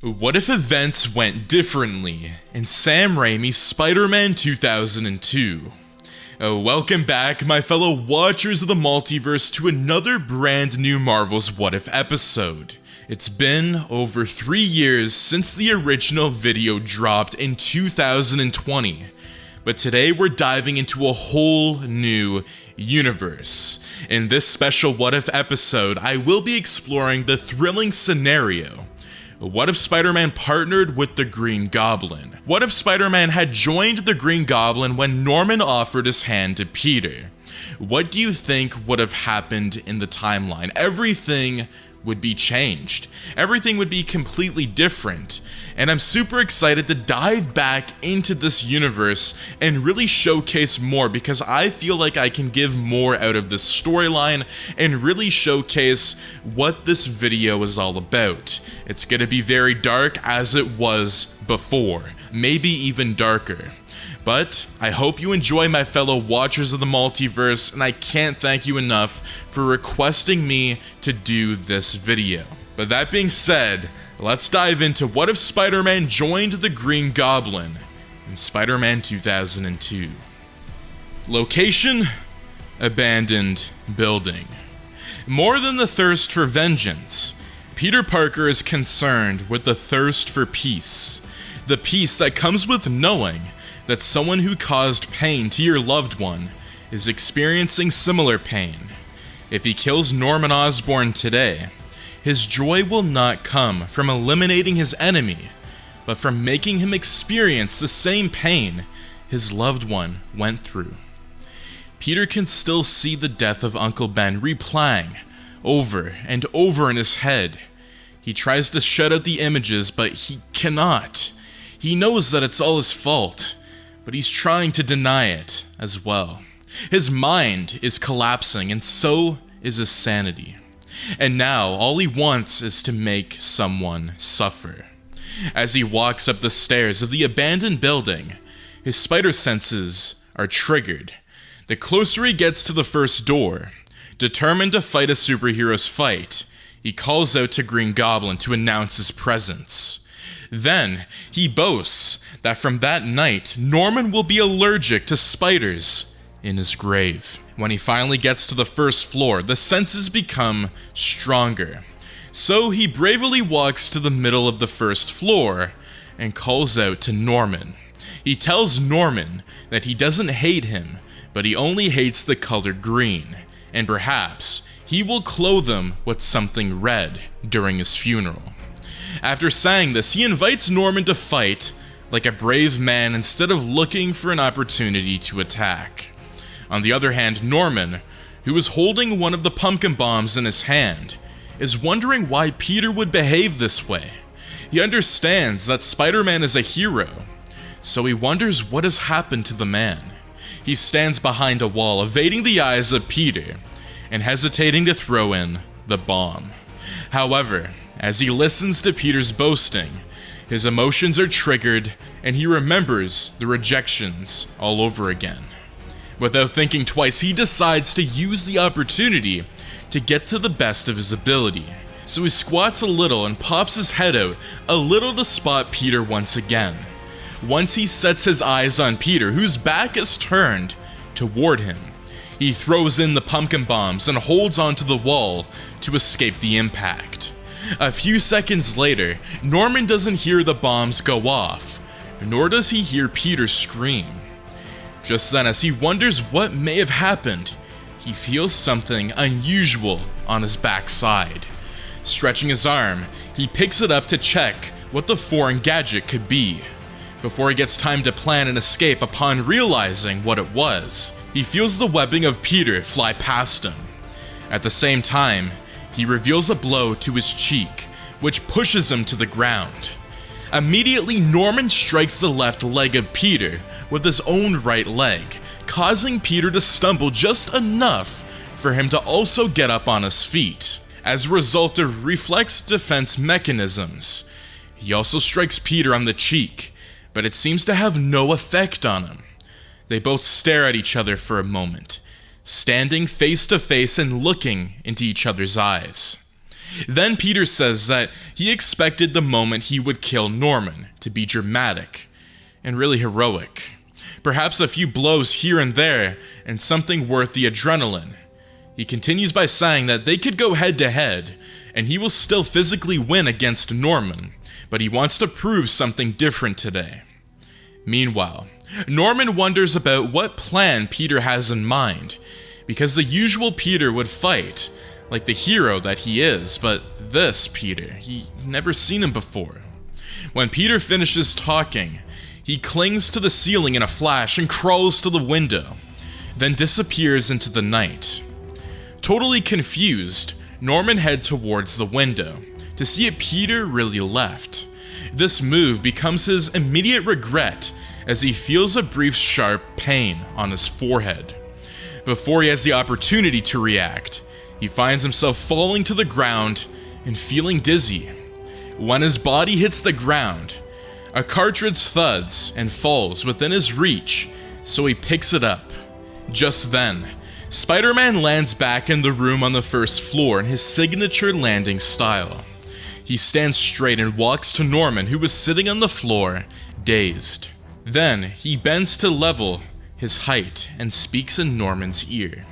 What if events went differently in Sam Raimi's Spider-Man 2002? Welcome back, my fellow watchers of the Multiverse, to another brand new Marvel's What If episode. It's been over 3 years since the original video dropped in 2020, but today we're diving into a whole new universe. In this special What If episode, I will be exploring the thrilling scenario: what if Spider-Man partnered with the Green Goblin? What if Spider-Man had joined the Green Goblin when Norman offered his hand to Peter? What do you think would have happened in the timeline? Everything would be changed. Everything would be completely different. And I'm super excited to dive back into this universe and really showcase more, because I feel like I can give more out of this storyline and really showcase what this video is all about. It's gonna be very dark, as it was before, maybe even darker. But I hope you enjoy, my fellow watchers of the Multiverse, and I can't thank you enough for requesting me to do this video. But that being said, let's dive into what if Spider-Man joined the Green Goblin in Spider-Man 2002. Location: abandoned building. More than the thirst for vengeance, Peter Parker is concerned with the thirst for peace. The peace that comes with knowing that someone who caused pain to your loved one is experiencing similar pain. If he kills Norman Osborn today, his joy will not come from eliminating his enemy, but from making him experience the same pain his loved one went through. Peter can still see the death of Uncle Ben replaying over and over in his head. He tries to shut out the images, but he cannot. He knows that it's all his fault, but he's trying to deny it as well. His mind is collapsing, and so is his sanity. And now, all he wants is to make someone suffer. As he walks up the stairs of the abandoned building, his spider senses are triggered. The closer he gets to the first door, determined to fight a superhero's fight, he calls out to Green Goblin to announce his presence. Then, he boasts that from that night, Norman will be allergic to spiders in his grave. When he finally gets to the first floor, the senses become stronger. So he bravely walks to the middle of the first floor and calls out to Norman. He tells Norman that he doesn't hate him, but he only hates the color green, and perhaps he will clothe him with something red during his funeral. After saying this, he invites Norman to fight like a brave man instead of looking for an opportunity to attack. On the other hand, Norman, who is holding one of the pumpkin bombs in his hand, is wondering why Peter would behave this way. He understands that Spider-Man is a hero, so he wonders what has happened to the man. He stands behind a wall, evading the eyes of Peter, and hesitating to throw in the bomb. However, as he listens to Peter's boasting, his emotions are triggered, and he remembers the rejections all over again. Without thinking twice, he decides to use the opportunity to get to the best of his ability. So he squats a little and pops his head out a little to spot Peter once again. Once he sets his eyes on Peter, whose back is turned toward him, he throws in the pumpkin bombs and holds onto the wall to escape the impact. A few seconds later, Norman doesn't hear the bombs go off, nor does he hear Peter scream. Just then, as he wonders what may have happened, he feels something unusual on his backside. Stretching his arm, he picks it up to check what the foreign gadget could be. Before he gets time to plan an escape upon realizing what it was, he feels the webbing of Peter fly past him. At the same time, he reveals a blow to his cheek, which pushes him to the ground. Immediately, Norman strikes the left leg of Peter with his own right leg, causing Peter to stumble just enough for him to also get up on his feet. As a result of reflex defense mechanisms, he also strikes Peter on the cheek, but it seems to have no effect on him. They both stare at each other for a moment, standing face to face and looking into each other's eyes. Then Peter says that he expected the moment he would kill Norman to be dramatic and really heroic. Perhaps a few blows here and there and something worth the adrenaline. He continues by saying that they could go head to head and he will still physically win against Norman, but he wants to prove something different today. Meanwhile, Norman wonders about what plan Peter has in mind, because the usual Peter would fight like the hero that he is, but this Peter, he never seen him before. When Peter finishes talking, he clings to the ceiling in a flash and crawls to the window, then disappears into the night. Totally confused, Norman heads towards the window to see if Peter really left. This move becomes his immediate regret as he feels a brief sharp pain on his forehead. Before he has the opportunity to react, he finds himself falling to the ground and feeling dizzy. When his body hits the ground, a cartridge thuds and falls within his reach, so he picks it up. Just then, Spider-Man lands back in the room on the first floor in his signature landing style. He stands straight and walks to Norman, who was sitting on the floor, dazed. Then, he bends to level his height and speaks in Norman's ear.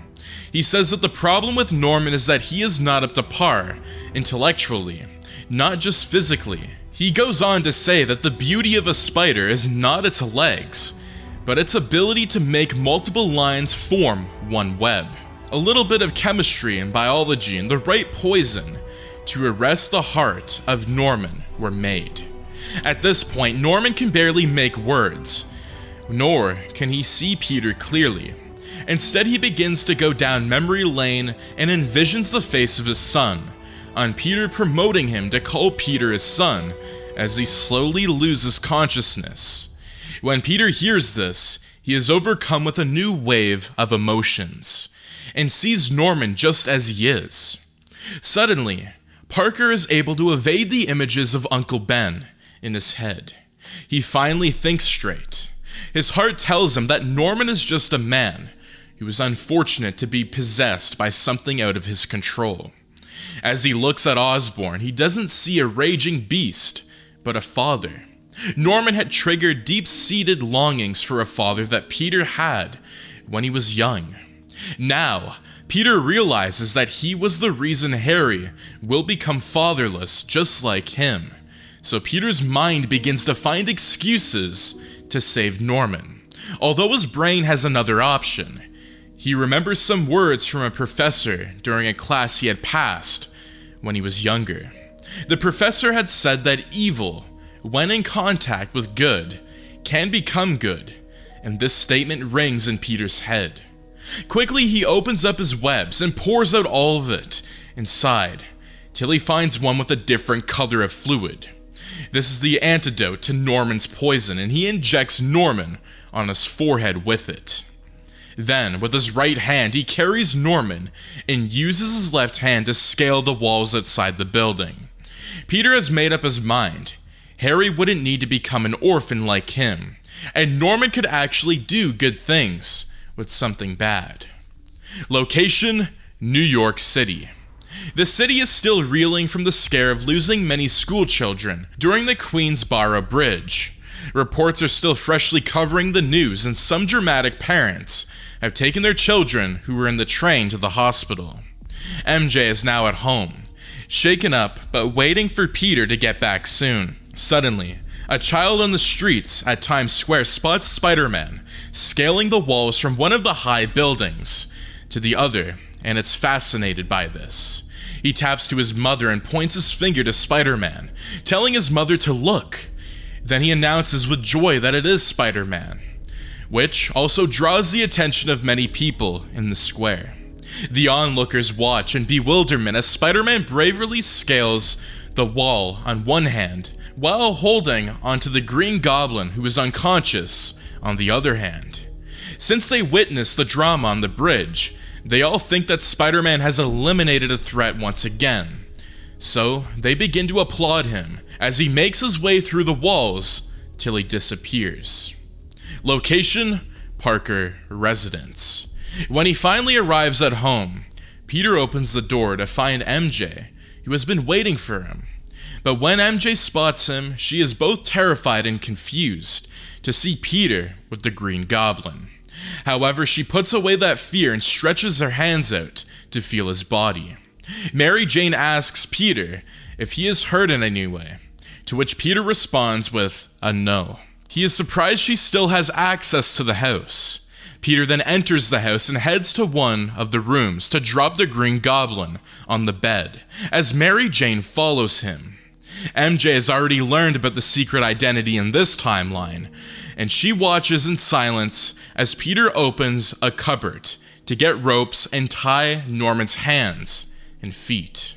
He says that the problem with Norman is that he is not up to par, intellectually, not just physically. He goes on to say that the beauty of a spider is not its legs, but its ability to make multiple lines form one web. A little bit of chemistry and biology and the right poison to arrest the heart of Norman were made. At this point, Norman can barely make words, nor can he see Peter clearly. Instead, he begins to go down memory lane and envisions the face of his son, on Peter promoting him to call Peter his son as he slowly loses consciousness. When Peter hears this, he is overcome with a new wave of emotions and sees Norman just as he is. Suddenly, Parker is able to evade the images of Uncle Ben in his head. He finally thinks straight. His heart tells him that Norman is just a man who was unfortunate to be possessed by something out of his control. As he looks at Osborne, he doesn't see a raging beast, but a father. Norman had triggered deep-seated longings for a father that Peter had when he was young. Now, Peter realizes that he was the reason Harry will become fatherless just like him. So Peter's mind begins to find excuses to save Norman. Although his brain has another option, he remembers some words from a professor during a class he had passed when he was younger. The professor had said that evil, when in contact with good, can become good, and this statement rings in Peter's head. Quickly, he opens up his webs and pours out all of it inside, till he finds one with a different color of fluid. This is the antidote to Norman's poison, and he injects Norman on his forehead with it. Then, with his right hand, he carries Norman and uses his left hand to scale the walls outside the building. Peter has made up his mind. Harry wouldn't need to become an orphan like him, and Norman could actually do good things with something bad. Location: New York City. The city is still reeling from the scare of losing many schoolchildren during the Queensboro Bridge. Reports are still freshly covering the news, and some dramatic parents have taken their children who were in the train to the hospital. MJ is now at home, shaken up but waiting for Peter to get back soon. Suddenly, a child on the streets at Times Square spots Spider-Man scaling the walls from one of the high buildings to the other, and is fascinated by this. He taps to his mother and points his finger to Spider-Man, telling his mother to look. Then he announces with joy that it is Spider-Man, which also draws the attention of many people in the square. The onlookers watch in bewilderment as Spider-Man bravely scales the wall on one hand, while holding onto the Green Goblin, who is unconscious, on the other hand. Since they witnessed the drama on the bridge, they all think that Spider-Man has eliminated a threat once again. So they begin to applaud him as he makes his way through the walls till he disappears. Location: Parker Residence. When he finally arrives at home, Peter opens the door to find MJ, who has been waiting for him. But when MJ spots him, she is both terrified and confused to see Peter with the Green Goblin. However, she puts away that fear and stretches her hands out to feel his body. Mary Jane asks Peter if he is hurt in any way, to which Peter responds with a no. He is surprised she still has access to the house. Peter then enters the house and heads to one of the rooms to drop the Green Goblin on the bed, as Mary Jane follows him. MJ has already learned about the secret identity in this timeline, and she watches in silence as Peter opens a cupboard to get ropes and tie Norman's hands and feet.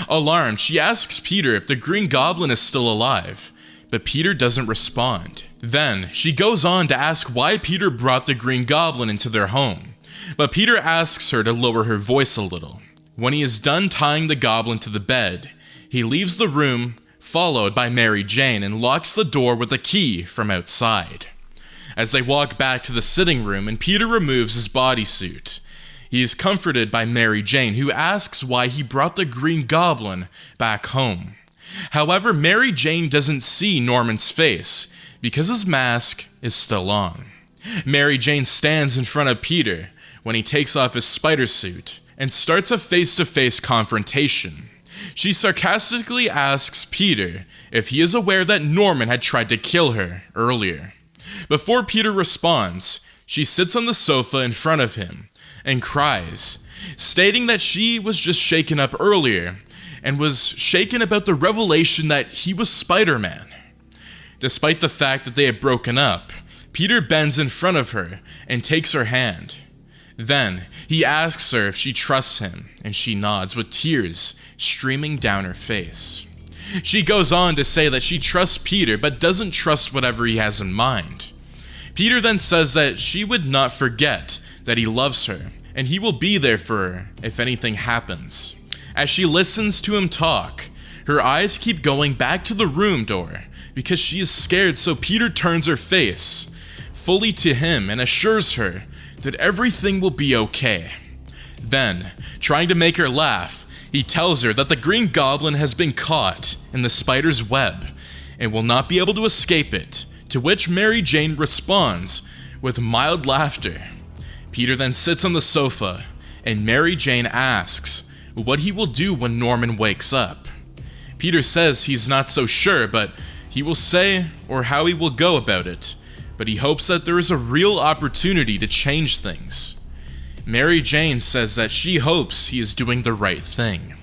Alarmed, she asks Peter if the Green Goblin is still alive, but Peter doesn't respond. Then, she goes on to ask why Peter brought the Green Goblin into their home, but Peter asks her to lower her voice a little. When he is done tying the goblin to the bed, he leaves the room, followed by Mary Jane, and locks the door with a key from outside. As they walk back to the sitting room and Peter removes his bodysuit, he is comforted by Mary Jane, who asks why he brought the Green Goblin back home. However, Mary Jane doesn't see Norman's face because his mask is still on. Mary Jane stands in front of Peter when he takes off his spider suit and starts a face-to-face confrontation. She sarcastically asks Peter if he is aware that Norman had tried to kill her earlier. Before Peter responds, she sits on the sofa in front of him and cries, stating that she was just shaken up earlier and was shaken about the revelation that he was Spider-Man. Despite the fact that they had broken up, Peter bends in front of her and takes her hand. Then, he asks her if she trusts him, and she nods with tears streaming down her face. She goes on to say that she trusts Peter but doesn't trust whatever he has in mind. Peter then says that she would not forget that he loves her, and he will be there for her if anything happens. As she listens to him talk, her eyes keep going back to the room door because she is scared, so Peter turns her face fully to him and assures her that everything will be okay. Then, trying to make her laugh, he tells her that the Green Goblin has been caught in the spider's web and will not be able to escape it, to which Mary Jane responds with mild laughter. Peter then sits on the sofa, and Mary Jane asks what he will do when Norman wakes up. Peter says he's not so sure, but he will say or how he will go about it, but he hopes that there is a real opportunity to change things. Mary Jane says that she hopes he is doing the right thing.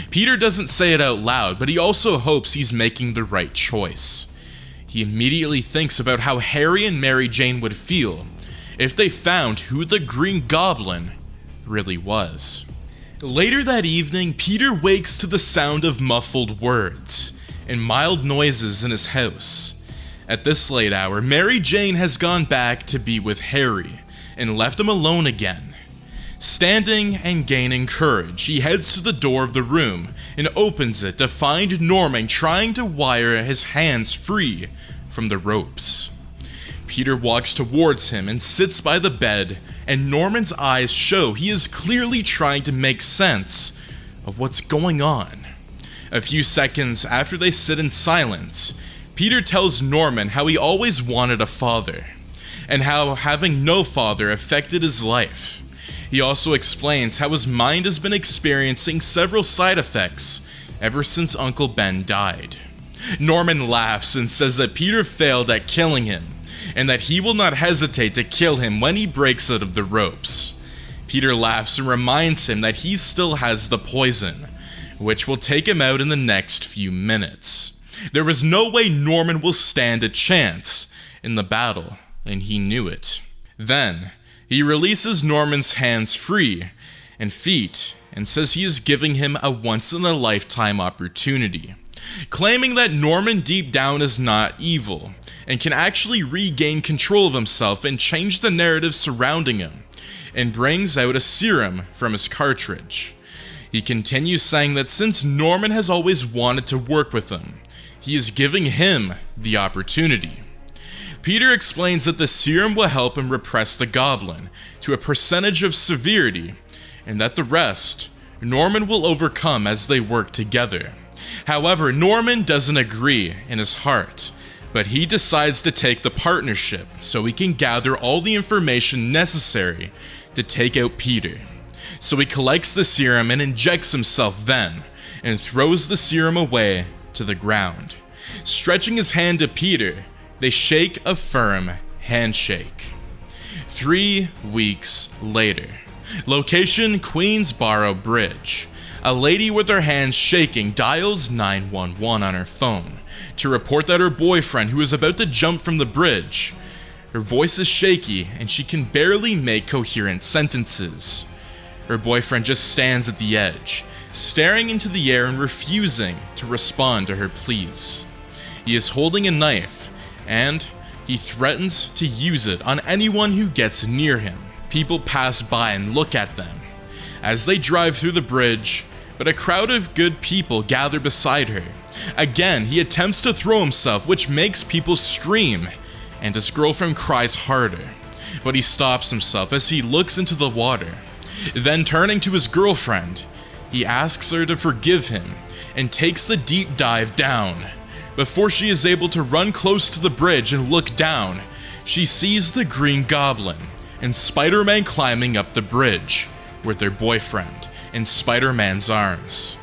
Peter doesn't say it out loud, but he also hopes he's making the right choice. He immediately thinks about how Harry and Mary Jane would feel if they found who the Green Goblin really was. Later that evening, Peter wakes to the sound of muffled words and mild noises in his house. At this late hour, Mary Jane has gone back to be with Harry and left him alone again. Standing and gaining courage, he heads to the door of the room and opens it to find Norman trying to wire his hands free from the ropes. Peter walks towards him and sits by the bed, and Norman's eyes show he is clearly trying to make sense of what's going on. A few seconds after they sit in silence, Peter tells Norman how he always wanted a father, and how having no father affected his life. He also explains how his mind has been experiencing several side effects ever since Uncle Ben died. Norman laughs and says that Peter failed at killing him, and that he will not hesitate to kill him when he breaks out of the ropes. Peter laughs and reminds him that he still has the poison, which will take him out in the next few minutes. There is no way Norman will stand a chance in the battle, and he knew it. Then, he releases Norman's hands free and feet and says he is giving him a once-in-a-lifetime opportunity, claiming that Norman deep down is not evil and can actually regain control of himself and change the narrative surrounding him, and brings out a serum from his cartridge. He continues saying that since Norman has always wanted to work with him, he is giving him the opportunity. Peter explains that the serum will help him repress the goblin to a percentage of severity, and that the rest Norman will overcome as they work together. However, Norman doesn't agree in his heart, but he decides to take the partnership so he can gather all the information necessary to take out Peter. So he collects the serum and injects himself then, and throws the serum away to the ground. Stretching his hand to Peter, they shake a firm handshake. 3 weeks later. Location: Queensboro Bridge. A lady with her hands shaking dials 911 on her phone to report that her boyfriend, who is about to jump from the bridge. Her voice is shaky and she can barely make coherent sentences. Her boyfriend just stands at the edge, staring into the air and refusing to respond to her pleas. He is holding a knife, and he threatens to use it on anyone who gets near him. People pass by and look at them as they drive through the bridge, but a crowd of good people gather beside her. Again, he attempts to throw himself, which makes people scream, and his girlfriend cries harder, but he stops himself as he looks into the water. Then, turning to his girlfriend, he asks her to forgive him and takes the deep dive down. Before she is able to run close to the bridge and look down, she sees the Green Goblin and Spider-Man climbing up the bridge with their boyfriend in Spider-Man's arms.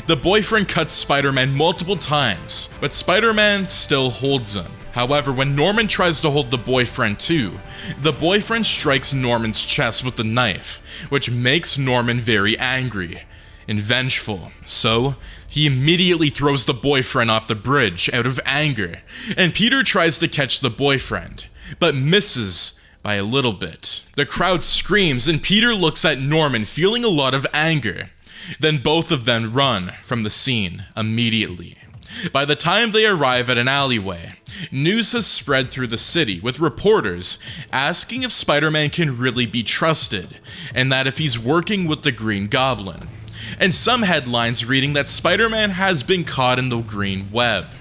The boyfriend cuts Spider-Man multiple times, but Spider-Man still holds him. However, when Norman tries to hold the boyfriend too, the boyfriend strikes Norman's chest with the knife, which makes Norman very angry and vengeful. So, he immediately throws the boyfriend off the bridge out of anger, and Peter tries to catch the boyfriend, but misses by a little bit. The crowd screams and Peter looks at Norman, feeling a lot of anger. Then both of them run from the scene immediately. By the time they arrive at an alleyway, news has spread through the city, with reporters asking if Spider-Man can really be trusted, and that if he's working with the Green Goblin. And some headlines reading that Spider-Man has been caught in the green web.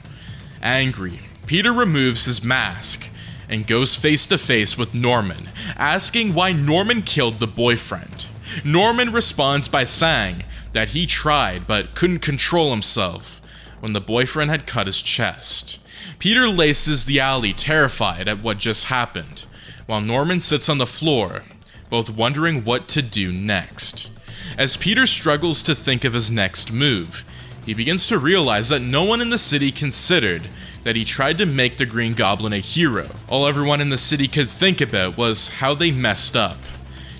Angry, Peter removes his mask and goes face to face with Norman, asking why Norman killed the boyfriend. Norman responds by saying that he tried but couldn't control himself when the boyfriend had cut his chest. Peter laces the alley, terrified at what just happened, while Norman sits on the floor, both wondering what to do next. As Peter struggles to think of his next move, he begins to realize that no one in the city considered that he tried to make the Green Goblin a hero. All everyone in the city could think about was how they messed up.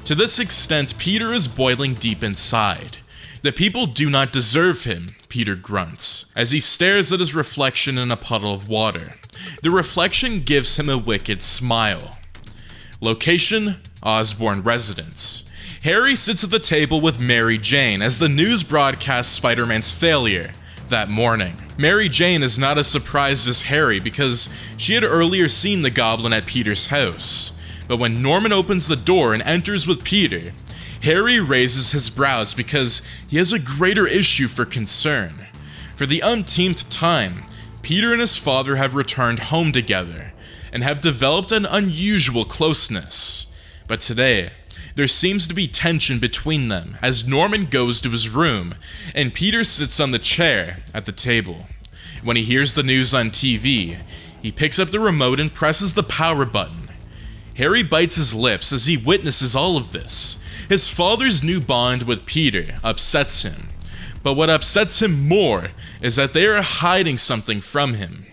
To this extent, Peter is boiling deep inside. The people do not deserve him, Peter grunts, as he stares at his reflection in a puddle of water. The reflection gives him a wicked smile. Location: Osborne Residence. Harry sits at the table with Mary Jane as the news broadcasts Spider-Man's failure that morning. Mary Jane is not as surprised as Harry because she had earlier seen the Goblin at Peter's house. But when Norman opens the door and enters with Peter, Harry raises his brows because he has a greater issue for concern. For the umpteenth time, Peter and his father have returned home together and have developed an unusual closeness. But today, there seems to be tension between them as Norman goes to his room and Peter sits on the chair at the table. When he hears the news on TV, he picks up the remote and presses the power button. Harry bites his lips as he witnesses all of this. His father's new bond with Peter upsets him, but what upsets him more is that they are hiding something from him.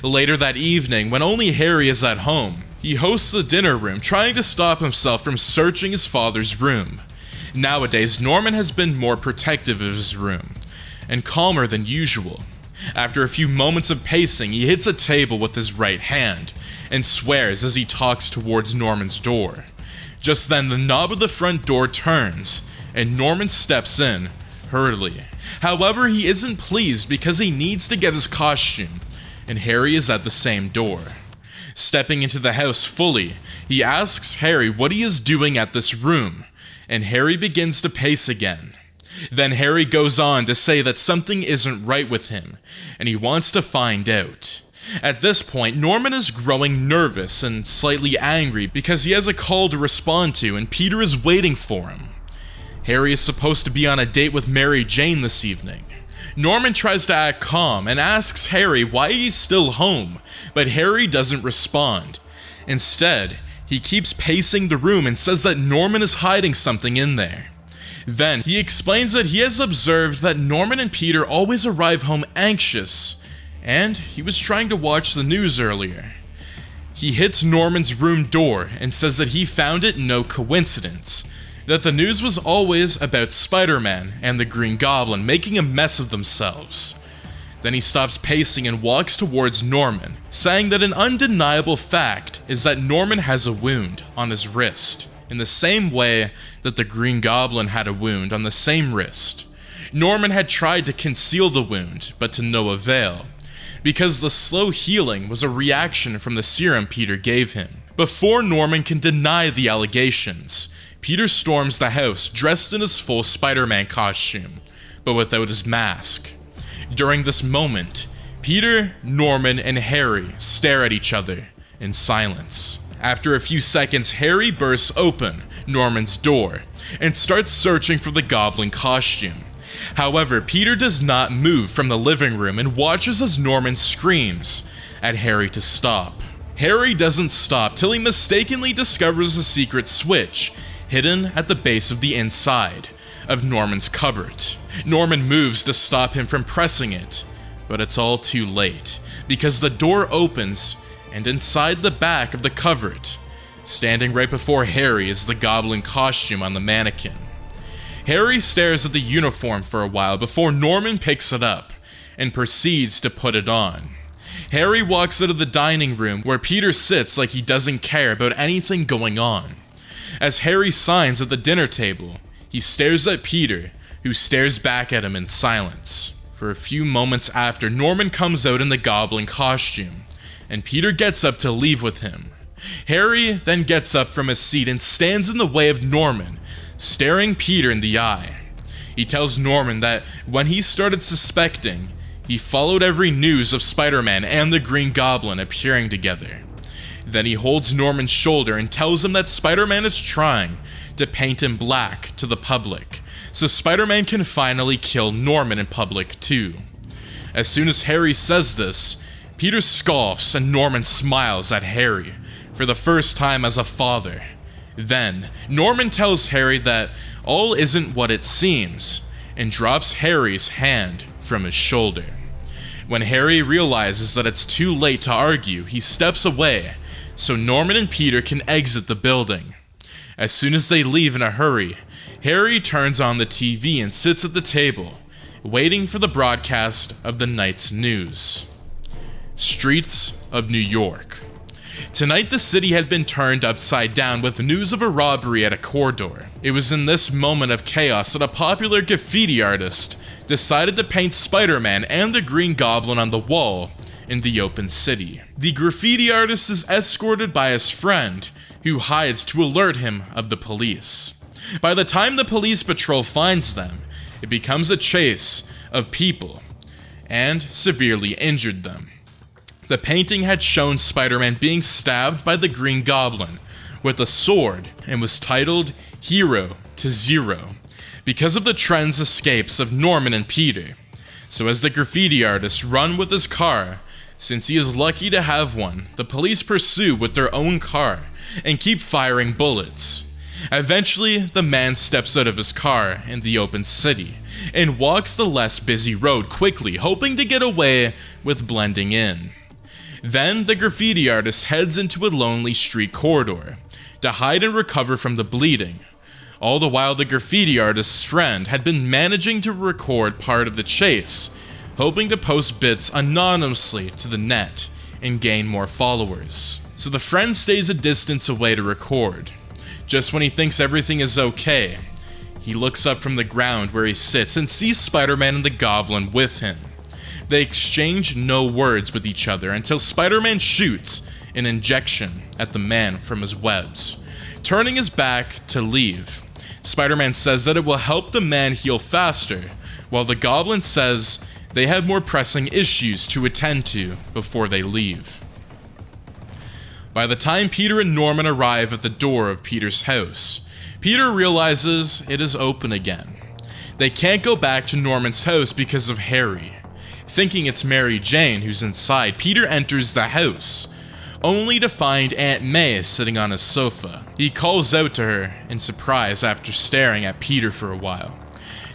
Later that evening, when only Harry is at home, he hosts the dinner room, trying to stop himself from searching his father's room. Nowadays, Norman has been more protective of his room, and calmer than usual. After a few moments of pacing, he hits a table with his right hand, and swears as he talks towards Norman's door. Just then, the knob of the front door turns, and Norman steps in, hurriedly. However, he isn't pleased because he needs to get his costume, and Harry is at the same door. Stepping into the house fully, he asks Harry what he is doing at this room, and Harry begins to pace again. Then Harry goes on to say that something isn't right with him, and he wants to find out. At this point, Norman is growing nervous and slightly angry because he has a call to respond to and Peter is waiting for him. Harry is supposed to be on a date with Mary Jane this evening. Norman tries to act calm and asks Harry why he's still home, but Harry doesn't respond. Instead, he keeps pacing the room and says that Norman is hiding something in there. Then, he explains that he has observed that Norman and Peter always arrive home anxious, and he was trying to watch the news earlier. He hits Norman's room door and says that he found it no coincidence, that the news was always about Spider-Man and the Green Goblin making a mess of themselves. Then he stops pacing and walks towards Norman, saying that an undeniable fact is that Norman has a wound on his wrist, in the same way that the Green Goblin had a wound on the same wrist. Norman had tried to conceal the wound, but to no avail, because the slow healing was a reaction from the serum Peter gave him. Before Norman can deny the allegations, Peter storms the house dressed in his full Spider-Man costume, but without his mask. During this moment, Peter, Norman, and Harry stare at each other in silence. After a few seconds, Harry bursts open Norman's door and starts searching for the Goblin costume. However, Peter does not move from the living room and watches as Norman screams at Harry to stop. Harry doesn't stop till he mistakenly discovers a secret switch hidden at the base of the inside of Norman's cupboard. Norman moves to stop him from pressing it, but it's all too late, because the door opens and inside the back of the cupboard, standing right before Harry, is the Goblin costume on the mannequin. Harry stares at the uniform for a while before Norman picks it up and proceeds to put it on. Harry walks out of the dining room where Peter sits like he doesn't care about anything going on. As Harry signs at the dinner table, he stares at Peter, who stares back at him in silence. For a few moments after, Norman comes out in the Goblin costume, and Peter gets up to leave with him. Harry then gets up from his seat and stands in the way of Norman, staring Peter in the eye. He tells Norman that when he started suspecting, he followed every news of Spider-Man and the Green Goblin appearing together. Then he holds Norman's shoulder and tells him that Spider-Man is trying to paint him black to the public, so Spider-Man can finally kill Norman in public too. As soon as Harry says this, Peter scoffs and Norman smiles at Harry, for the first time as a father. Then, Norman tells Harry that all isn't what it seems, and drops Harry's hand from his shoulder. When Harry realizes that it's too late to argue, he steps away, so Norman and Peter can exit the building. As soon as they leave in a hurry, Harry turns on the TV and sits at the table, waiting for the broadcast of the night's news. Streets of New York. Tonight the city had been turned upside down with news of a robbery at a corridor. It was in this moment of chaos that a popular graffiti artist decided to paint Spider-Man and the Green Goblin on the wall in the open city. The graffiti artist is escorted by his friend, who hides to alert him of the police. By the time the police patrol finds them, it becomes a chase of people, and severely injured them. The painting had shown Spider-Man being stabbed by the Green Goblin with a sword and was titled Hero to Zero because of the trend's escapes of Norman and Peter. So as the graffiti artist run with his car, since he is lucky to have one, the police pursue with their own car and keep firing bullets. Eventually, the man steps out of his car in the open city and walks the less busy road quickly, hoping to get away with blending in. Then the graffiti artist heads into a lonely street corridor to hide and recover from the bleeding. All the while, the graffiti artist's friend had been managing to record part of the chase, hoping to post bits anonymously to the net and gain more followers. So the friend stays a distance away to record. Just when he thinks everything is okay, he looks up from the ground where he sits and sees Spider-Man and the Goblin with him. They exchange no words with each other until Spider-Man shoots an injection at the man from his webs. Turning his back to leave, Spider-Man says that it will help the man heal faster, while the Goblin says they have more pressing issues to attend to before they leave. By the time Peter and Norman arrive at the door of Peter's house, Peter realizes it is open again. They can't go back to Norman's house because of Harry. Thinking it's Mary Jane who's inside, Peter enters the house, only to find Aunt May sitting on a sofa. He calls out to her in surprise after staring at Peter for a while.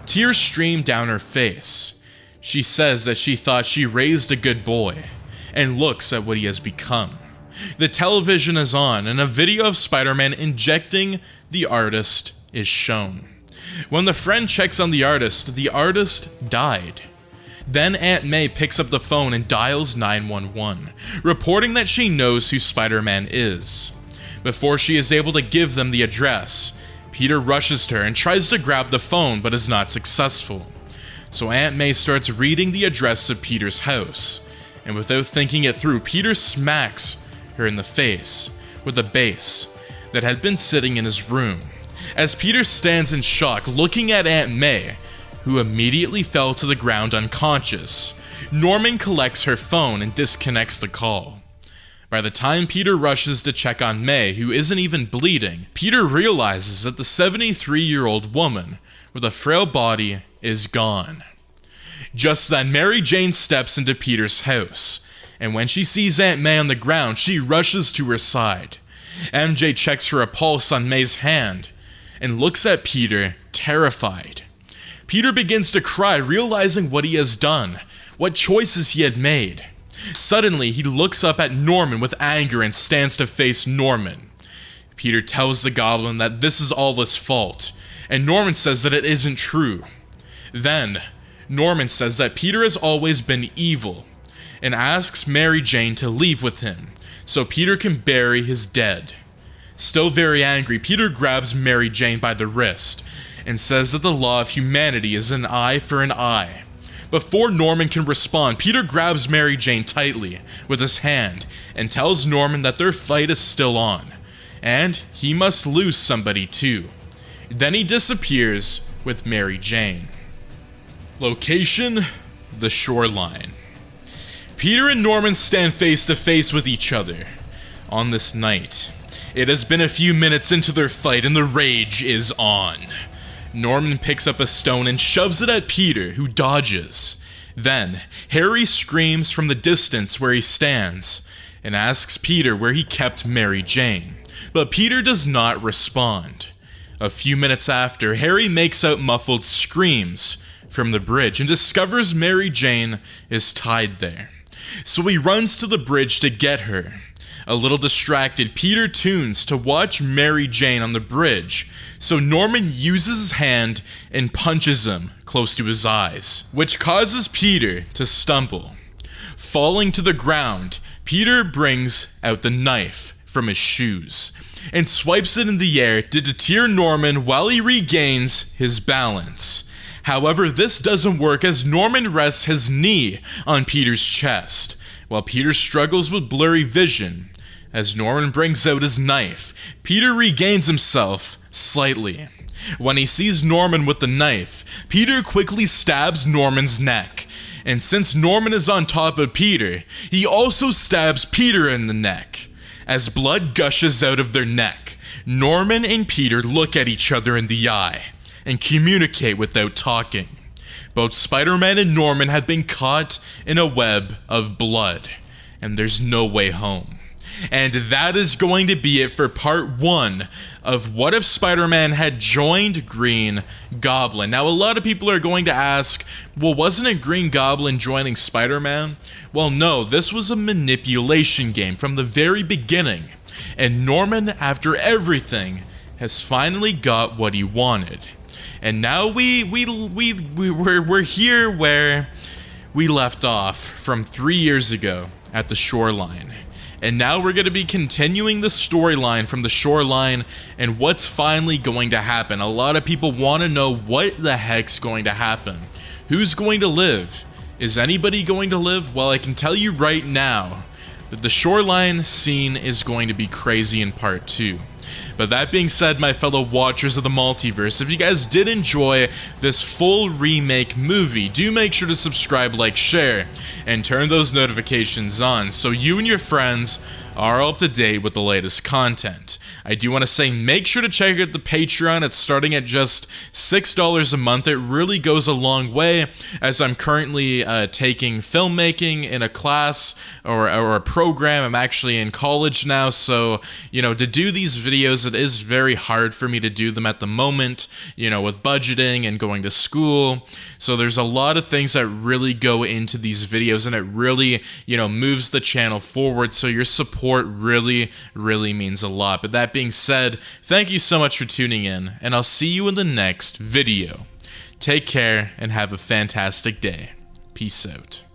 Tears stream down her face. She says that she thought she raised a good boy, and looks at what he has become. The television is on, and a video of Spider-Man injecting the artist is shown. When the friend checks on the artist died. Then Aunt May picks up the phone and dials 911, reporting that she knows who Spider-Man is. Before she is able to give them the address, Peter rushes to her and tries to grab the phone but is not successful. So Aunt May starts reading the address of Peter's house, and without thinking it through, Peter smacks her in the face with a base that had been sitting in his room. As Peter stands in shock looking at Aunt May, who immediately fell to the ground unconscious, Norman collects her phone and disconnects the call. By the time Peter rushes to check on May, who isn't even bleeding, Peter realizes that the 73-year-old woman with a frail body is gone. Just then, Mary Jane steps into Peter's house, and when she sees Aunt May on the ground, she rushes to her side. MJ checks for a pulse on May's hand and looks at Peter, terrified. Peter begins to cry, realizing what he has done, what choices he had made. Suddenly, he looks up at Norman with anger and stands to face Norman. Peter tells the Goblin that this is all his fault, and Norman says that it isn't true. Then, Norman says that Peter has always been evil, and asks Mary Jane to leave with him, so Peter can bury his dead. Still very angry, Peter grabs Mary Jane by the wrist, and says that the law of humanity is an eye for an eye. Before Norman can respond, Peter grabs Mary Jane tightly with his hand and tells Norman that their fight is still on, and he must lose somebody too. Then he disappears with Mary Jane. Location: the Shoreline. Peter and Norman stand face to face with each other on this night. It has been a few minutes into their fight and the rage is on. Norman picks up a stone and shoves it at Peter, who dodges. Then, Harry screams from the distance where he stands and asks Peter where he kept Mary Jane, but Peter does not respond. A few minutes after, Harry makes out muffled screams from the bridge and discovers Mary Jane is tied there. So he runs to the bridge to get her. A little distracted, Peter tunes to watch Mary Jane on the bridge, so Norman uses his hand and punches him close to his eyes, which causes Peter to stumble. Falling to the ground, Peter brings out the knife from his shoes and swipes it in the air to deter Norman while he regains his balance. However, this doesn't work as Norman rests his knee on Peter's chest, while Peter struggles with blurry vision. As Norman brings out his knife, Peter regains himself slightly. When he sees Norman with the knife, Peter quickly stabs Norman's neck. And since Norman is on top of Peter, he also stabs Peter in the neck. As blood gushes out of their neck, Norman and Peter look at each other in the eye and communicate without talking. Both Spider-Man and Norman have been caught in a web of blood, and there's no way home. And that is going to be it for part 1 of What If Spider-Man Had Joined Green Goblin. Now, a lot of people are going to ask, well, wasn't it Green Goblin joining Spider-Man? Well, no, this was a manipulation game from the very beginning. And Norman, after everything, has finally got what he wanted. And now we're here where we left off from 3 years ago at the Shoreline. And now we're going to be continuing the storyline from the Shoreline and what's finally going to happen. A lot of people want to know what the heck's going to happen. Who's going to live? Is anybody going to live? Well, I can tell you right now that the Shoreline scene is going to be crazy in part 2. But that being said, my fellow watchers of the multiverse, if you guys did enjoy this full remake movie, do make sure to subscribe, like, share, and turn those notifications on so you and your friends are up to date with the latest content. I do want to say make sure to check out the Patreon. It's starting at just $6 a month. It really goes a long way, as I'm currently taking filmmaking in a class or a program. I'm actually in college now, so, to do these videos, it is very hard for me to do them at the moment, with budgeting and going to school. So there's a lot of things that really go into these videos, and it really, moves the channel forward. So your support really, really means a lot. But that being said, thank you so much for tuning in, and I'll see you in the next video. Take care and have a fantastic day. Peace out.